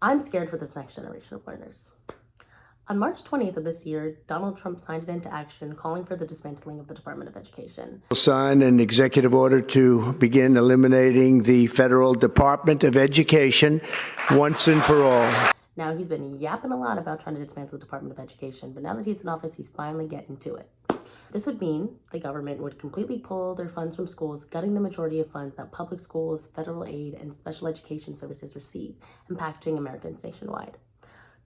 I'm scared for this next generation of learners. On March 20th of this year, Donald Trump signed it into action, calling for the dismantling of the Department of Education. Sign an executive order to begin eliminating the federal Department of Education once and for all. Now, he's been yapping a lot about trying to dismantle the Department of Education, but now that he's in office, he's finally getting to it. This would mean the government would completely pull their funds from schools, gutting the majority of funds that public schools, federal aid, and special education services receive, impacting Americans nationwide.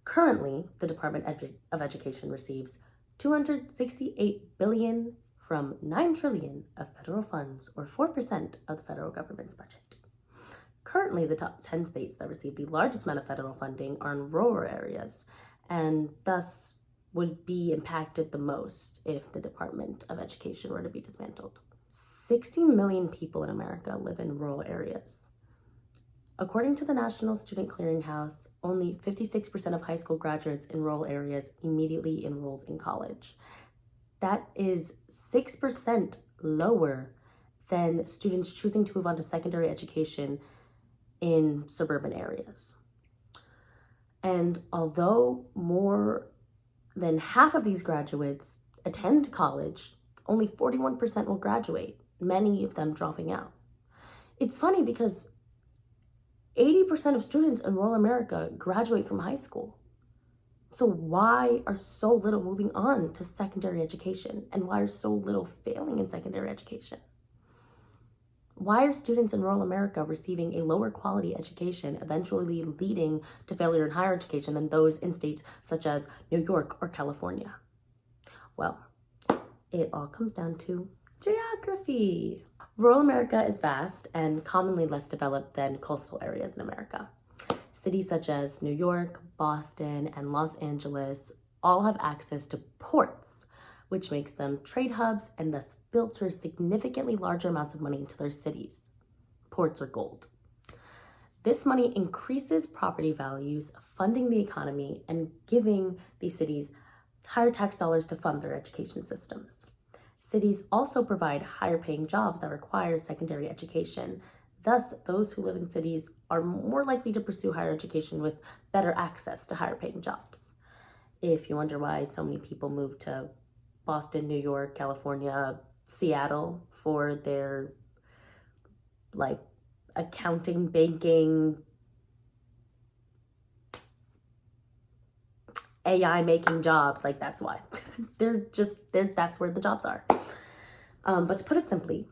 Currently, the Department of Education receives $268 billion from $9 trillion of federal funds, or 4% of the federal government's budget. Currently, the top 10 states that receive the largest amount of federal funding are in rural areas, and thus would be impacted the most if the Department of Education were to be dismantled. 60 million people in America live in rural areas. According to the National Student Clearinghouse, only 56% of high school graduates in rural areas immediately enrolled in college. That is 6% lower than students choosing to move on to secondary education in suburban areas. And although more than half of these graduates attend college, only 41% will graduate, many of them dropping out. It's funny because 80% of students in rural America graduate from high school. So why are so little moving on to secondary education? And why are so little failing in secondary education? Why are students in rural America receiving a lower quality education, eventually leading to failure in higher education than those in states such as New York or California? Well, it all comes down to geography. Rural America is vast and commonly less developed than coastal areas in America. Cities such as New York, Boston, and Los Angeles all have access to ports, which makes them trade hubs and thus filter significantly larger amounts of money into their cities. Ports are gold. This money increases property values, funding the economy, and giving these cities higher tax dollars to fund their education systems. Cities also provide higher paying jobs that require secondary education. Thus, those who live in cities are more likely to pursue higher education with better access to higher paying jobs. If you wonder why so many people move to Boston, New York, California, Seattle for their accounting, banking, AI making jobs, that's why. That's where the jobs are. But to put it simply,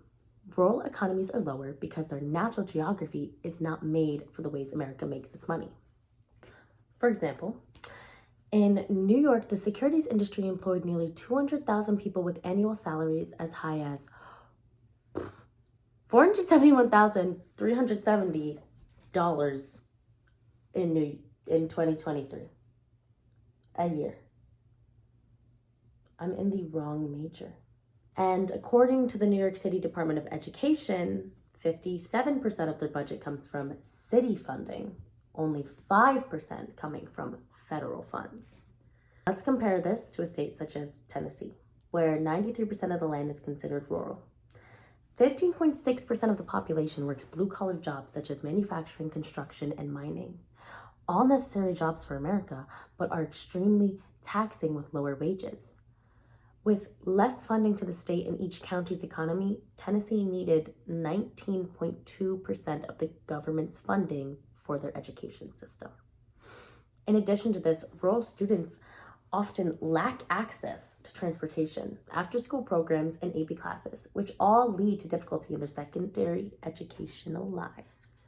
rural economies are lower because their natural geography is not made for the ways America makes its money. For example, in New York, the securities industry employed nearly 200,000 people with annual salaries as high as $471,370 in 2023. A year. I'm in the wrong major. And according to the New York City Department of Education, 57% of their budget comes from city funding, only 5% coming from federal funds. Let's compare this to a state such as Tennessee, where 93% of the land is considered rural. 15.6% of the population works blue-collar jobs such as manufacturing, construction, and mining. All necessary jobs for America, but are extremely taxing with lower wages. With less funding to the state and each county's economy, Tennessee needed 19.2% of the government's funding for their education system. In addition to this, rural students often lack access to transportation, after-school programs, and AP classes, which all lead to difficulty in their secondary educational lives.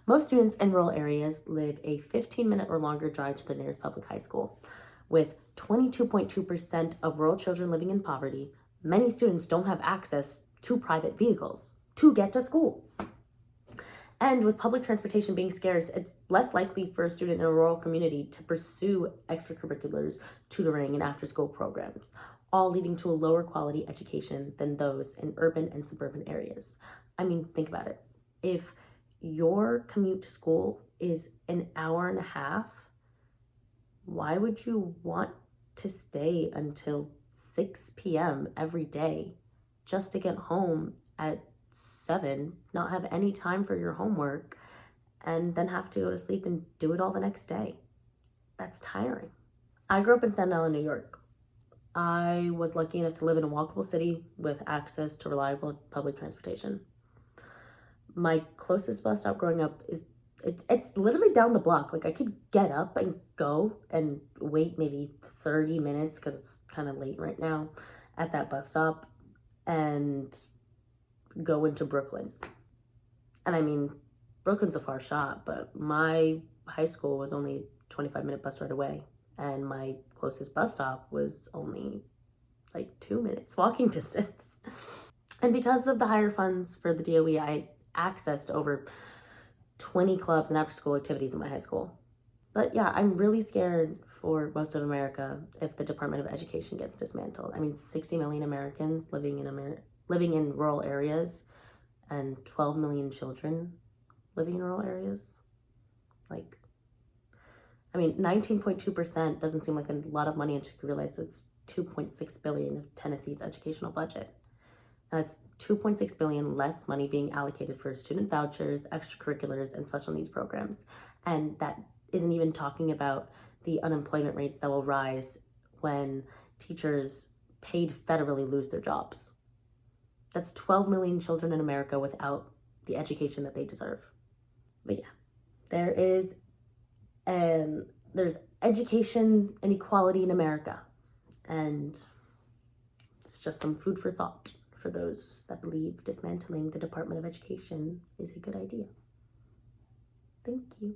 Most students in rural areas live a 15-minute or longer drive to their nearest public high school. With 22.2% of rural children living in poverty, many students don't have access to private vehicles to get to school. And with public transportation being scarce, it's less likely for a student in a rural community to pursue extracurriculars, tutoring, and after-school programs, all leading to a lower quality education than those in urban and suburban areas. I mean, think about it. If your commute to school is an hour and a half, why would you want to stay until 6 p.m. every day just to get home at 7, not have any time for your homework, and then have to go to sleep and do it all the next day. That's tiring. I grew up in Staten Island, New York. I was lucky enough to live in a walkable city with access to reliable public transportation. My closest bus stop growing up is it's literally down the block. Like, I could get up and go and wait maybe 30 minutes because it's kind of late right now at that bus stop and go into Brooklyn. And I mean, Brooklyn's a far shot, but my high school was only a 25-minute bus ride away, and my closest bus stop was only like 2 minutes walking distance. And because of the higher funds for the DOE, I had access to over 20 clubs and after-school activities in my high school. But yeah, I'm really scared for most of America if the Department of Education gets dismantled. I mean, 60 million Americans living in rural areas, and 12 million children living in rural areas. Like, I mean, 19.2% doesn't seem like a lot of money until you realize it's 2.6 billion of Tennessee's educational budget. That's 2.6 billion less money being allocated for student vouchers, extracurriculars, and special needs programs. And that isn't even talking about the unemployment rates that will rise when teachers paid federally lose their jobs. That's 12 million children in America without the education that they deserve. But yeah, there's education inequality in America, and it's just some food for thought for those that believe dismantling the Department of Education is a good idea. Thank you.